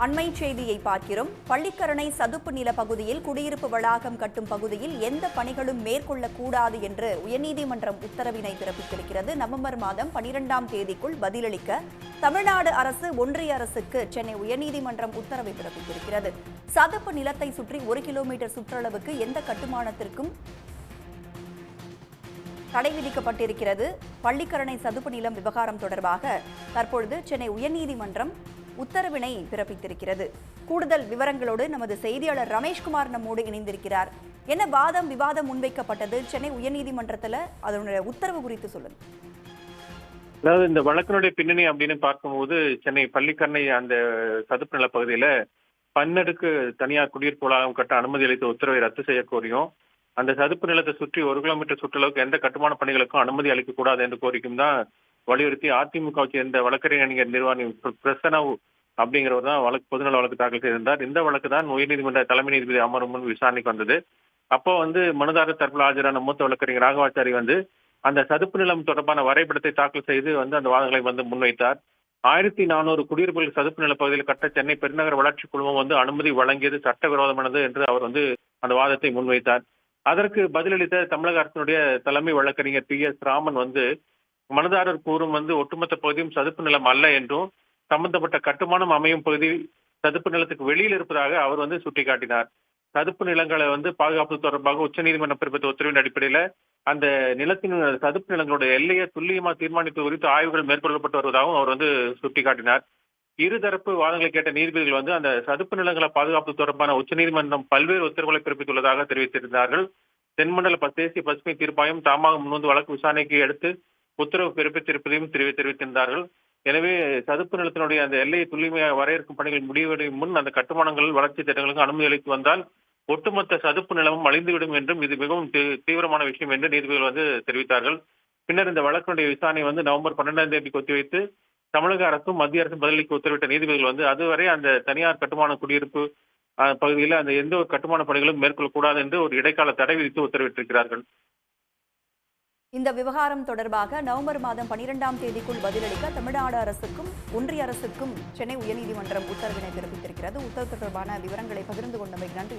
அண்மை செய்தியை பார்க்கிறோம். பள்ளிக்கரணை சதுப்பு நில பகுதியில் குடியிருப்பு வளாகம் கட்டும் பகுதியில் எந்த பணிகளும் மேற்கொள்ளக்கூடாது என்று உயர்நீதிமன்றம் உத்தரவினை பிறப்பித்திருக்கிறது. நவம்பர் மாதம் 12ஆம் தேதிக்குள் பதிலளிக்க தமிழ்நாடு அரசு ஒன்றிய அரசுக்கு சென்னை உயர்நீதிமன்றம் உத்தரவை பிறப்பித்திருக்கிறது. சதுப்பு நிலத்தை சுற்றி 1 கிலோமீட்டர் சுற்றளவுக்கு எந்த கட்டுமானத்திற்கும் தடை விதிக்கப்பட்டிருக்கிறது. பள்ளிக்கரணை சதுப்பு நிலம் விவகாரம் தொடர்பாக தற்பொழுது சென்னை உயர்நீதிமன்றம் உத்தரவினை பிறப்பித்திருக்கிறது. கூடுதல் விவரங்களோடு நமது செய்தியாளர் ரமேஷ்குமார் நம்மோடு இணைந்திருக்கிறார். என்ன வாதம் விவாதம் முன்வைக்கப்பட்டது சென்னை உயர்நீதிமன்றத்தில், அதனுடைய உத்தரவு குறித்து சொல்லுங்க. அதாவது இந்த வழக்கினுடைய பின்னணி அப்படின்னு பார்க்கும்போது, சென்னை பள்ளிக்கரணை அந்த சதுப்பு நில பகுதியில பன்னடுக்கு தனியார் குடியிருப்பு வளாகம் கட்ட அனுமதி அளித்த உத்தரவை ரத்து செய்ய கோரியும், அந்த சதுப்பு நிலத்தை சுற்றி 1 கிலோமீட்டர் சுற்றளவுக்கு எந்த கட்டுமான பணிகளுக்கும் அனுமதி அளிக்கக்கூடாது என்று கோரிக்கும் தான் வலியுறுத்தி அதிமுகவை சேர்ந்த வழக்கறிஞர் நிர்வாணி பிரசனவ் அப்படிங்கிறவர் தான் பொதுநல வழக்கு தாக்கல் செய்திருந்தார். இந்த வழக்கு தான் உயர்நீதிமன்ற தலைமை நீதிபதி அமர்வு முன் விசாரணைக்கு வந்தது. அப்போ மனுதாரர் தரப்பில் ஆஜரான மூத்த வழக்கறிஞர் ராகவாச்சாரி அந்த சதுப்பு நிலம் தொடர்பான வரைபடத்தை தாக்கல் செய்து அந்த வாதங்களை முன்வைத்தார். 1400 குடியிருப்புகள் சதுப்பு நில பகுதியில் கட்ட சென்னை பெருநகர வளர்ச்சி குழுமம் அனுமதி வழங்கியது சட்டவிரோதமானது என்று அவர் அந்த வாதத்தை முன்வைத்தார். அதற்கு பதிலளித்த தமிழக அரசினுடைய தலைமை வழக்கறிஞர் PS ராமன் மனுதாரர் கூறும் ஒட்டுமொத்த பகுதியும் சதுப்பு நிலம் அல்ல என்றும், சம்பந்தப்பட்ட கட்டுமானம் அமையும் பகுதி சதுப்பு நிலத்துக்கு வெளியில் இருப்பதாக அவர் சுட்டிக்காட்டினார். சதுப்பு நிலங்களை பாதுகாப்பு தொடர்பாக உச்சநீதிமன்றம் பிறப்பித்த உத்தரவின் அடிப்படையில அந்த நிலத்தின் சதுப்பு நிலங்களுடைய எல்லையை துல்லியமா தீர்மானிப்பது குறித்து ஆய்வுகள் மேற்கொள்ளப்பட்டு வருவதாகவும் அவர் சுட்டிக்காட்டினார். இருதரப்பு வாதங்களை கேட்ட நீதிபதிகள் அந்த சதுப்பு நிலங்களை பாதுகாப்பு தொடர்பான உச்சநீதிமன்றம் பல்வேறு உத்தரவுகளை பிறப்பித்துள்ளதாக தெரிவித்திருந்தார்கள். தென்மண்டல தேசிய பசுமை தீர்ப்பாயம் தாமாக முன்வந்து வழக்கு விசாரணைக்கு எடுத்து உத்தரவு பிறப்பித்திருப்பதையும் தெரிவித்திருந்தார்கள். எனவே சதுப்பு நிலத்தினுடைய அந்த எல்லையை துல்லியமாக வரையறுக்கும் பணிகள் முடிவடையும் முன் அந்த கட்டுமானங்கள் வளர்ச்சி திட்டங்களுக்கு அனுமதி அளித்து வந்தால் ஒட்டுமொத்த சதுப்பு நிலமும் அழிந்துவிடும் என்றும் இது மிகவும் தீவிரமான விஷயம் என்று நீதிபதிகள் தெரிவித்தார்கள். பின்னர் இந்த வழக்கினுடைய விசாரணை நவம்பர் 12ஆம் தேதிக்கு ஒத்திவைத்து தமிழக அரசும் மத்திய அரசும் பதிலளிக்க உத்தரவிட்ட நீதிபதிகள் அதுவரை அந்த தனியார் கட்டுமான குடியிருப்பு பகுதியில் அந்த எந்த ஒரு கட்டுமான பணிகளும் மேற்கொள்ளக்கூடாது என்று ஒரு இடைக்கால தடை விதித்து உத்தரவிட்டிருக்கிறார்கள். இந்த விவகாரம் தொடர்பாக நவம்பர் மாதம் 12ஆம் தேதிக்குள் பதிலளிக்க தமிழ்நாடு அரசுக்கும் ஒன்றிய அரசுக்கும் சென்னை உயர்நீதிமன்றம் உத்தரவினை பிறப்பித்திருக்கிறது. உத்தரவு தொடர்பான விவரங்களை பகிர்ந்து கொண்டமைக்கு நன்றி.